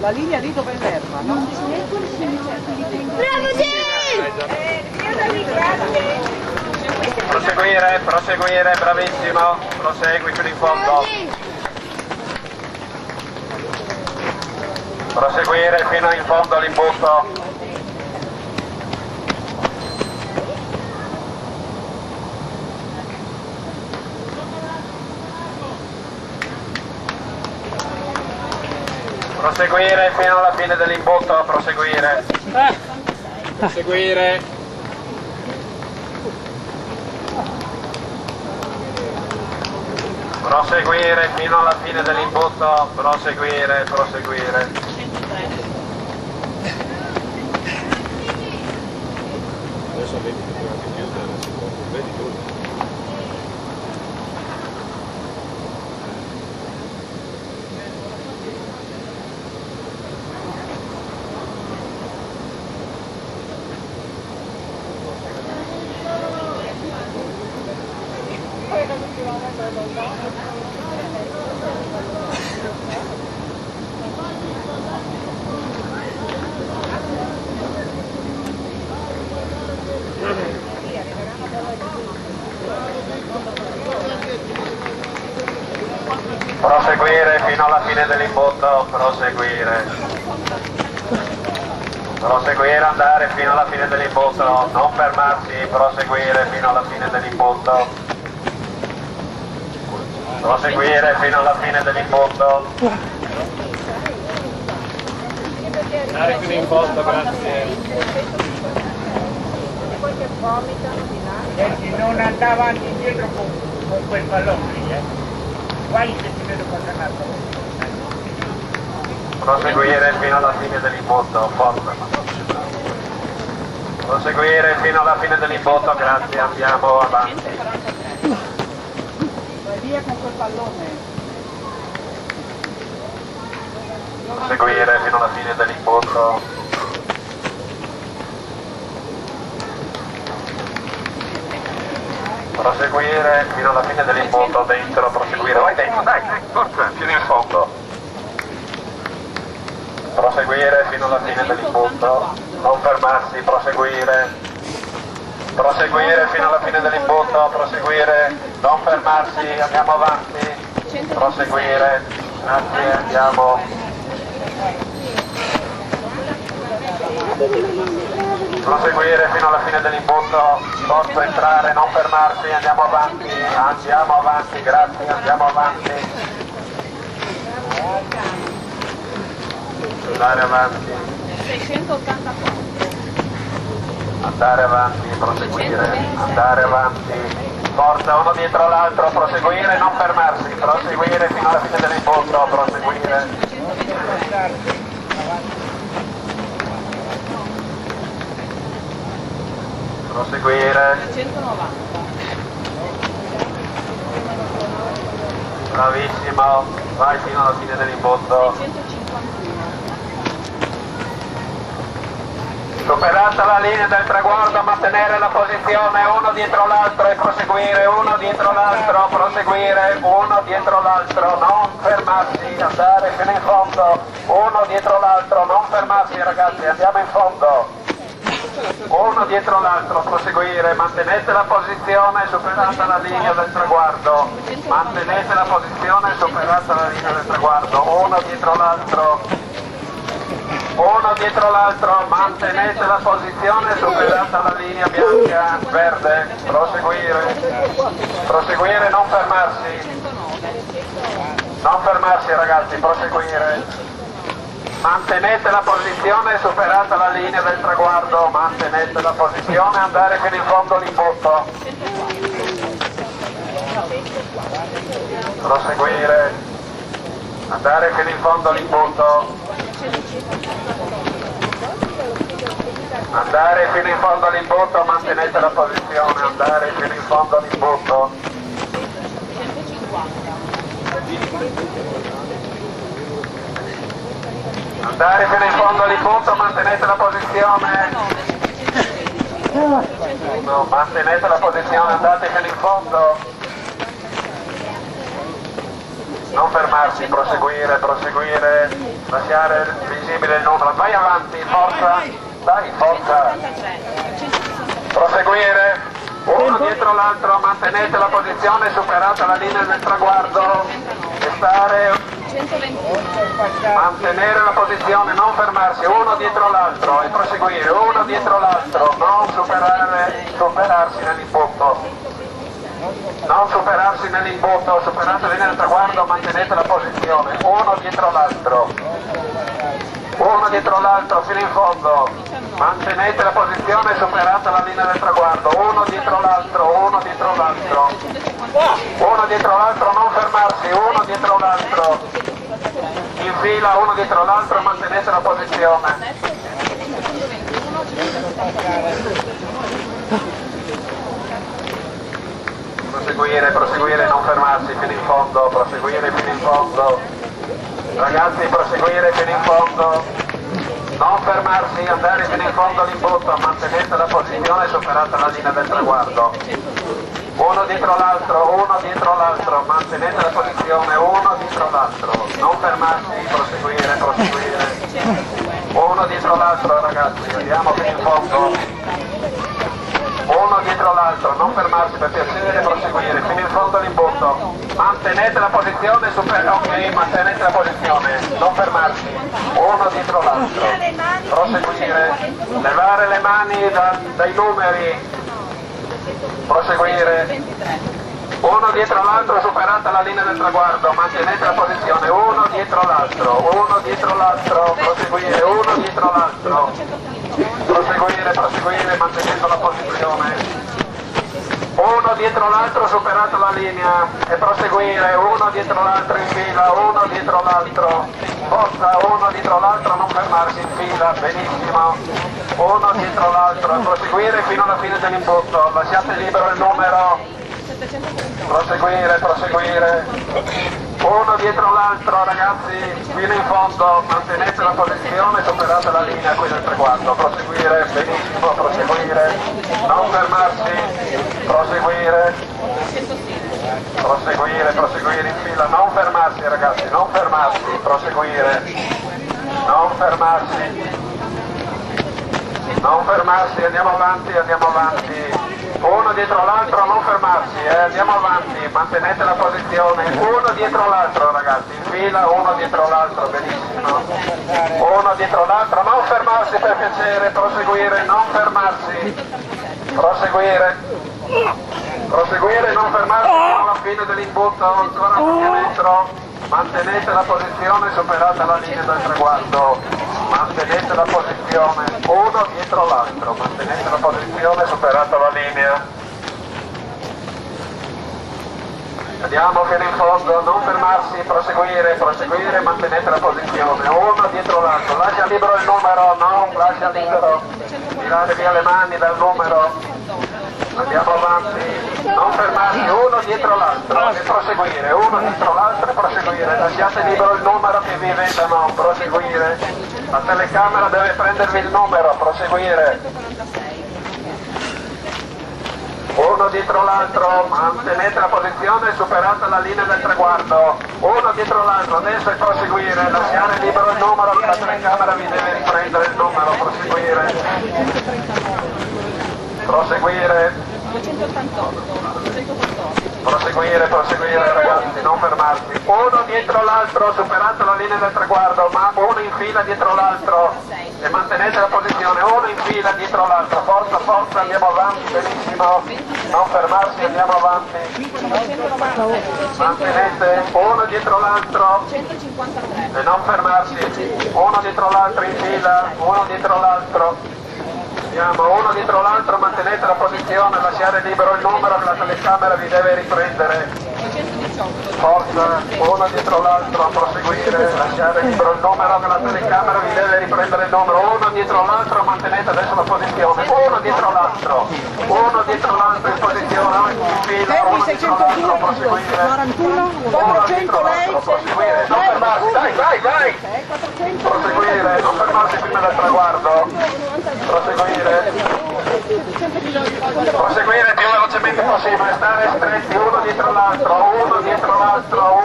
La linea lì dove è l'erba, no? Bravo Proseguire, proseguire, bravissimo. Prosegui fino in fondo. Proseguire fino in fondo all'imbusto. Proseguire fino alla fine dell'imbusto, proseguire. Proseguire. Proseguire fino alla fine dell'imbusto, proseguire, proseguire. Adesso vedi che anche chiudere la seconda, vedi tu. Proseguire fino alla fine dell'imbusto, proseguire. Proseguire, andare fino alla fine dell'imbusto, non fermarsi, proseguire fino alla fine dell'imbusto. Proseguire fino alla fine dell'imbusto. Andare fino in fondo, grazie. Non andava avanti indietro con quel pallone lì, Guai se ti vedo cosa cazzo. Proseguire fino alla fine dell'imbusto, forza. Proseguire fino alla fine dell'imbusto, grazie, andiamo avanti. Vai via con quel pallone. Proseguire fino alla fine dell'imbusto. Proseguire fino alla fine dell'imbusto, dentro, proseguire, vai dentro, dai, forza, fino in fondo. Proseguire fino alla fine dell'imbusto, non fermarsi, proseguire. Proseguire fino alla fine dell'imbusto, proseguire, non fermarsi, andiamo avanti. Proseguire, grazie, andiamo. Proseguire fino alla fine dell'imbusto, forza entrare, non fermarsi, andiamo avanti, grazie, andiamo avanti. Andare avanti. 684. Andare avanti, proseguire, andare avanti. Forza, uno dietro l'altro, proseguire, non fermarsi, proseguire fino alla fine dell'imbusto, proseguire. Proseguire. 190. Bravissimo, vai fino alla fine dell'imbusto. 651. Superata la linea del traguardo, mantenere la posizione uno dietro l'altro e proseguire, uno dietro l'altro, proseguire, uno dietro l'altro, non fermarsi, andare fino in fondo, uno dietro l'altro, non fermarsi ragazzi, andiamo in fondo. Uno dietro l'altro, proseguire, mantenete la posizione superata la linea del traguardo, mantenete la posizione superata la linea del traguardo, uno dietro l'altro, mantenete la posizione superata la linea bianca, verde, proseguire, non fermarsi ragazzi, proseguire. Mantenete la posizione superata la linea del traguardo, mantenete la posizione, andare fino in fondo all'imbusto. Proseguire, andare fino in fondo all'imbusto. Andare fino in fondo all'imbusto, mantenete la posizione, andare fino in fondo all'imbusto. 150. Andare fino in fondo all'imbusto, mantenete la posizione. No, mantenete la posizione, andate fino in fondo. non fermarsi, proseguire, proseguire, lasciare visibile il numero, vai avanti, forza, dai, forza, proseguire, uno dietro l'altro, mantenete la posizione, superata la linea del traguardo, e stare, mantenere la posizione, non fermarsi, uno dietro l'altro e proseguire, uno dietro l'altro, non superarsi nell'imbuto. Non superarsi nell'imbuto, superate la linea del traguardo, mantenete la posizione, uno dietro l'altro fino in fondo, mantenete la posizione, superata la linea del traguardo, uno dietro l'altro, uno dietro l'altro, uno dietro l'altro, non fermarsi, uno dietro l'altro, in fila uno dietro l'altro, mantenete la posizione. Proseguire, proseguire, non fermarsi fino in fondo, proseguire fino in fondo. Ragazzi, proseguire fino in fondo. Non fermarsi, andare fino in fondo all'imbuto, mantenete la posizione, superata la linea del traguardo. Uno dietro l'altro, mantenete la posizione, uno dietro l'altro. Non fermarsi, proseguire, proseguire. Uno dietro l'altro, ragazzi, andiamo fino in fondo. Uno dietro l'altro, non fermarsi, per piacere, proseguire, fino in fondo all'imbuto, mantenete la posizione, ok, mantenete la posizione, non fermarsi, uno dietro l'altro, proseguire, levare le mani dai numeri, proseguire, uno dietro l'altro, superata la linea del traguardo, mantenete la posizione, uno dietro l'altro, proseguire, uno dietro l'altro, proseguire, proseguire, mantenendo la posizione, uno dietro l'altro, superata la linea e proseguire, uno dietro l'altro in fila, uno dietro l'altro, forza, uno dietro l'altro, non fermarsi in fila, benissimo, uno dietro l'altro e proseguire fino alla fine dell'imbuto, lasciate libero il numero, proseguire, proseguire, uno dietro l'altro, ragazzi, fino in fondo, mantenete la posizione, superate la linea qui del traguardo, proseguire, benissimo, proseguire, non fermarsi, proseguire, proseguire, proseguire in fila, non fermarsi ragazzi, non fermarsi, proseguire, non fermarsi, non fermarsi, andiamo avanti, uno dietro l'altro, non fermarsi, andiamo avanti, mantenete la posizione, uno dietro l'altro ragazzi, in fila, uno dietro l'altro, benissimo, uno dietro l'altro, non fermarsi per piacere, proseguire, non fermarsi, proseguire, proseguire, non fermarsi fino alla fine dell'imbuto, ancora qualche metro, mantenete la posizione, superata la linea del traguardo. Mantenete la posizione, uno dietro l'altro, mantenete la posizione, superata la linea. Andiamo fino in fondo, non fermarsi, proseguire, proseguire, mantenete la posizione, uno dietro l'altro, lascia libero il numero, non lascia libero, tirate via le mani dal numero. Andiamo avanti, non fermarsi, uno dietro l'altro e proseguire, uno dietro l'altro e proseguire, lasciate libero il numero che vi vedono, proseguire, la telecamera deve prendervi il numero, proseguire, uno dietro l'altro, mantenete la posizione, superata la linea del traguardo, uno dietro l'altro, adesso è proseguire, lasciare libero il numero che la telecamera vi deve riprendere il numero, proseguire, proseguire, proseguire, proseguire ragazzi, non fermarsi, uno dietro l'altro, superata la linea del traguardo, ma uno in fila dietro l'altro e mantenete la posizione, uno in fila dietro l'altro, forza, forza, andiamo avanti, benissimo, non fermarsi, andiamo avanti, mantenete uno dietro l'altro e non fermarsi, uno dietro l'altro in fila, uno dietro l'altro. Andiamo uno dietro l'altro, mantenete la posizione, lasciare libero il numero che la telecamera vi deve riprendere. Forza, uno dietro l'altro, a proseguire, lasciare libero il numero che la telecamera vi deve riprendere il numero, uno dietro l'altro, mantenete adesso la posizione, uno dietro l'altro in posizione, in fila, uno dietro l'altro, proseguire, 41, uno dietro l'altro, proseguire, non fermarsi, vai, proseguire, non fermarsi prima del traguardo, proseguire il più velocemente possibile, stare stretti uno dietro l'altro,